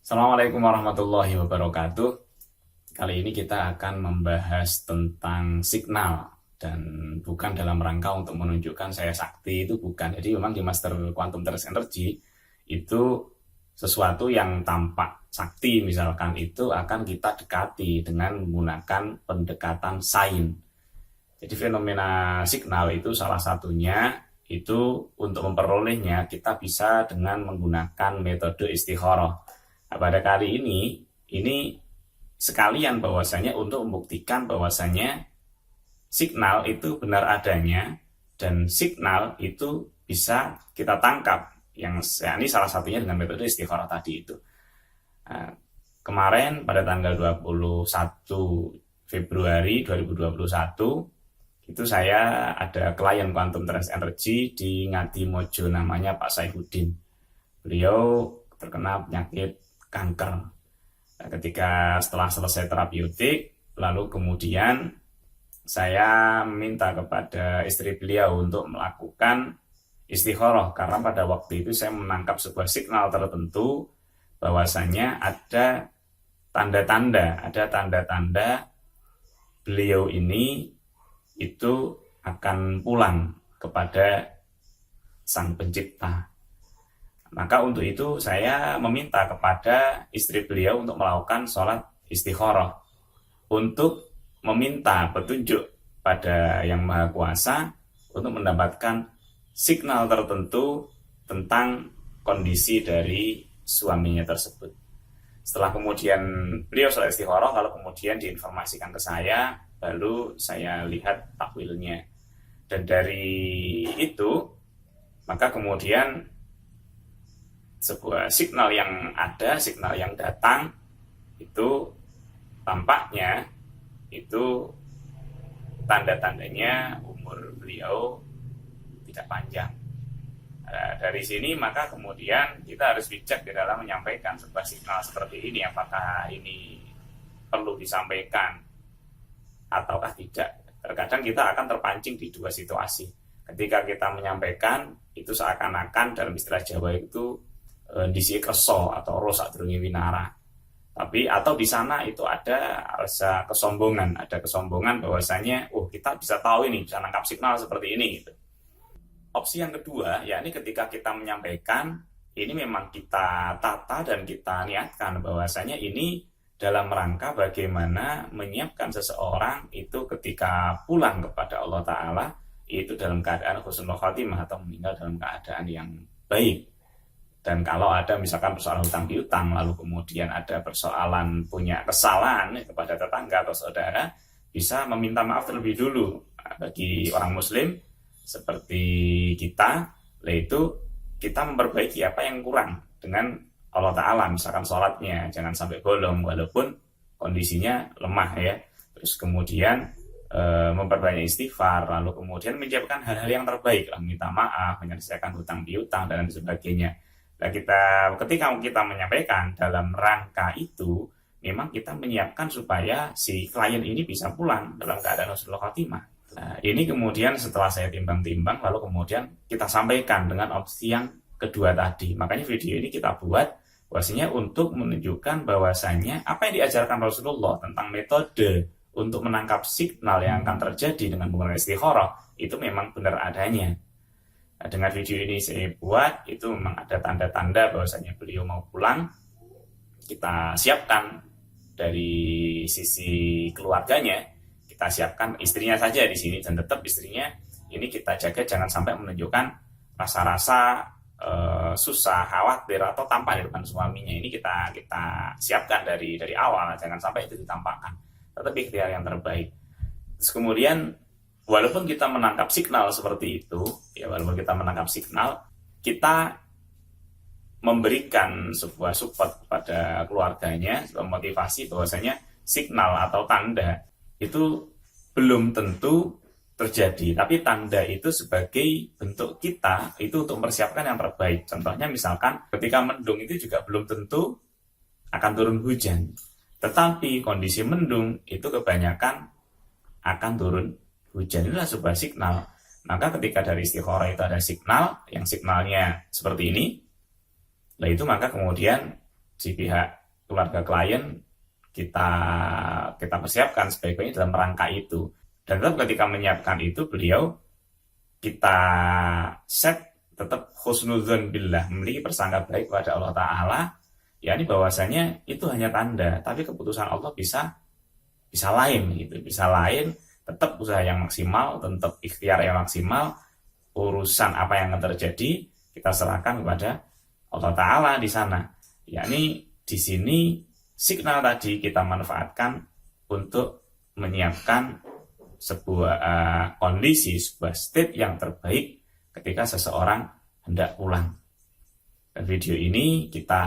Assalamualaikum warahmatullahi wabarakatuh. Kali ini kita akan membahas tentang signal dan bukan dalam rangka untuk menunjukkan saya sakti, itu bukan. Jadi memang di Master Quantum Trace Energy itu sesuatu yang tampak sakti misalkan itu akan kita dekati dengan menggunakan pendekatan sains. Jadi fenomena signal itu salah satunya itu untuk memperolehnya kita bisa dengan menggunakan metode istikharah. Nah, pada kali ini sekalian bahwasanya untuk membuktikan bahwasanya signal itu benar adanya dan signal itu bisa kita tangkap. Ini salah satunya dengan metode istikharah tadi itu. Nah, kemarin pada tanggal 21 Februari 2021 itu saya ada klien Quantum Trace Energy di Ngadi Mojo, namanya Pak Saifuddin. Beliau terkena penyakit kanker. Nah, ketika setelah selesai terapeutik, lalu kemudian saya minta kepada istri beliau untuk melakukan istikharah karena pada waktu itu saya menangkap sebuah signal tertentu bahwasanya ada tanda-tanda beliau ini itu akan pulang kepada Sang Pencipta. Maka untuk itu saya meminta kepada istri beliau untuk melakukan sholat istikharah untuk meminta petunjuk pada Yang Maha Kuasa untuk mendapatkan signal tertentu tentang kondisi dari suaminya tersebut. Setelah kemudian beliau sholat istikharah, lalu kemudian diinformasikan ke saya, lalu saya lihat takwilnya. Dan dari itu, maka kemudian sebuah signal yang ada, signal yang datang, itu tampaknya itu tanda-tandanya umur beliau tidak panjang. Nah, dari sini maka kemudian kita harus bijak di dalam menyampaikan sebuah signal seperti ini, apakah ini perlu disampaikan ataukah tidak. Terkadang kita akan terpancing di dua situasi. Ketika kita menyampaikan, itu seakan-akan dalam istilah Jawa itu disi keso atau rosak durungi winara. Atau di sana itu ada rasa kesombongan, bahwasanya kita bisa tahu ini, bisa nangkap signal seperti ini gitu. Opsi yang kedua, yakni ketika kita menyampaikan, ini memang kita tata dan kita niatkan bahwasanya ini dalam rangka bagaimana menyiapkan seseorang itu ketika pulang kepada Allah Ta'ala itu dalam keadaan husnul khatimah atau meninggal dalam keadaan yang baik. Dan kalau ada misalkan persoalan hutang piutang, lalu kemudian ada persoalan punya kesalahan kepada tetangga atau saudara, bisa meminta maaf terlebih dulu. Nah, bagi orang muslim seperti kita, yaitu kita memperbaiki apa yang kurang dengan Allah Ta'ala, misalkan sholatnya jangan sampai bolong walaupun kondisinya lemah ya. Terus kemudian memperbanyak istighfar, lalu kemudian menyiapkan hal-hal yang terbaik, meminta maaf, menyelesaikan hutang piutang dan sebagainya. Nah, ketika kita menyampaikan dalam rangka itu, memang kita menyiapkan supaya si klien ini bisa pulang dalam keadaan husnul khatimah. Nah, ini kemudian setelah saya timbang-timbang, lalu kemudian kita sampaikan dengan opsi yang kedua tadi. Makanya video ini kita buat bahwasanya untuk menunjukkan bahwasanya apa yang diajarkan Rasulullah tentang metode untuk menangkap signal yang akan terjadi dengan menggunakan istikharah itu memang benar adanya. Nah, dengan video ini saya buat itu memang ada tanda-tanda bahwasanya beliau mau pulang. Kita siapkan dari sisi keluarganya, kita siapkan istrinya saja di sini, dan tetap istrinya ini kita jaga jangan sampai menunjukkan rasa-rasa susah, khawatir atau tampak di depan suaminya. Ini kita siapkan dari awal, jangan sampai itu ditampakkan. Tetapi ikhtiar yang terbaik. Terus kemudian walaupun kita menangkap signal seperti itu, kita memberikan sebuah support pada keluarganya, sebuah motivasi bahwasanya signal atau tanda itu belum tentu terjadi, tapi tanda itu sebagai bentuk kita itu untuk mempersiapkan yang terbaik. Contohnya misalkan ketika mendung itu juga belum tentu akan turun hujan, tetapi kondisi mendung itu kebanyakan akan turun hujan. Inilah sebuah signal. Maka ketika dari istikharah itu ada signal, yang signalnya seperti ini, nah itu maka kemudian si pihak keluarga klien kita persiapkan sebaik-baiknya dalam rangka itu. Dan tetap ketika menyiapkan itu, beliau kita set tetap husnudzon billah, memiliki persangka baik kepada Allah Ta'ala, yakni bahwasanya itu hanya tanda, tapi keputusan Allah bisa lain gitu, bisa lain. Tetap usaha yang maksimal, tetap ikhtiar yang maksimal, urusan apa yang akan terjadi kita serahkan kepada Allah Ta'ala di sana. Yakni di sini signal tadi kita manfaatkan untuk menyiapkan sebuah kondisi, sebuah state yang terbaik ketika seseorang hendak pulang. Dan video ini kita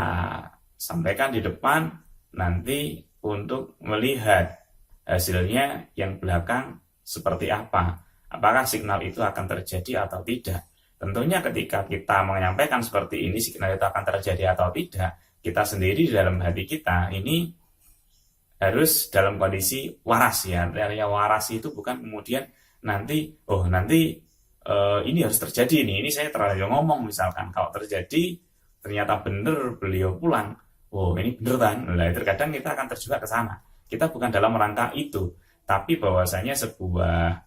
sampaikan di depan nanti untuk melihat hasilnya yang belakang seperti apa. Apakah signal itu akan terjadi atau tidak. Tentunya ketika kita menyampaikan seperti ini, signal itu akan terjadi atau tidak, kita sendiri di dalam hati kita ini harus dalam kondisi waras ya. Artinya waras itu bukan kemudian nanti ini harus terjadi nih. Ini saya terlalu ngomong misalkan, kalau terjadi ternyata benar beliau pulang, ini bener kan? Nah, terkadang kita akan terjebak ke sana. Kita bukan dalam rangka itu, tapi bahwasanya sebuah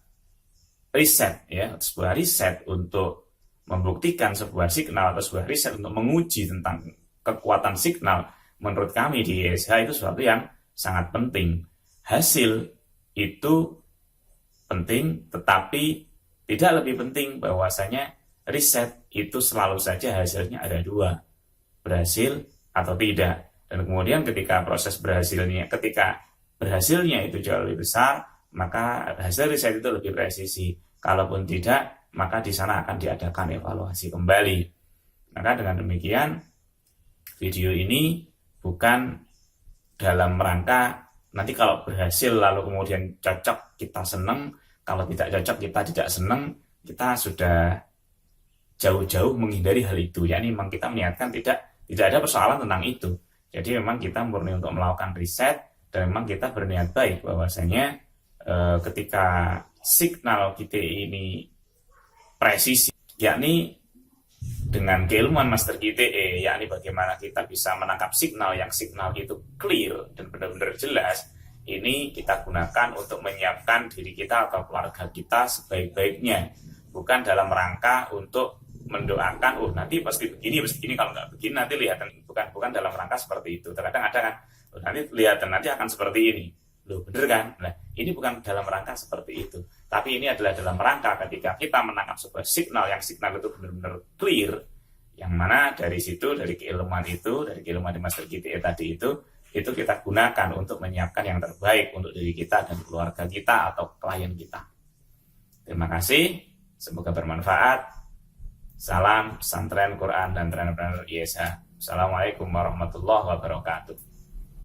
riset untuk membuktikan sebuah signal atau sebuah riset untuk menguji tentang kekuatan signal, menurut kami di ISH itu sesuatu yang sangat penting. Hasil itu penting, tetapi tidak lebih penting bahwasanya riset itu selalu saja hasilnya ada dua, berhasil atau tidak. Dan kemudian ketika berhasilnya itu jauh lebih besar, maka hasil riset itu lebih presisi. Kalaupun tidak, maka di sana akan diadakan evaluasi kembali. Maka dengan demikian, video ini bukan dalam rangka nanti kalau berhasil lalu kemudian cocok kita seneng, kalau tidak cocok kita tidak seneng. Kita sudah jauh-jauh menghindari hal itu. Yani memang kita meniatkan tidak ada persoalan tentang itu. Jadi memang kita murni untuk melakukan riset, dan memang kita berniat baik bahwasanya ketika signal kita ini presisi, yakni dengan keilmuan Master GTE, yakni bagaimana kita bisa menangkap signal itu clear dan benar-benar jelas, ini kita gunakan untuk menyiapkan diri kita atau keluarga kita sebaik-baiknya, bukan dalam rangka untuk mendoakan nanti pasti begini, kalau nggak begini nanti lihatan, bukan dalam rangka seperti itu. Terkadang ada kan, nanti lihatan nanti akan seperti ini, bener kan? Nah, ini bukan dalam rangka seperti itu, tapi ini adalah dalam rangka ketika kita menangkap sebuah signal itu benar-benar clear, yang mana dari situ, dari keilmuan di Master GTE tadi itu kita gunakan untuk menyiapkan yang terbaik untuk diri kita dan keluarga kita atau klien kita. Terima kasih, semoga bermanfaat. Salam pesantren Quran dan trainer ISH. Assalamualaikum warahmatullahi wabarakatuh.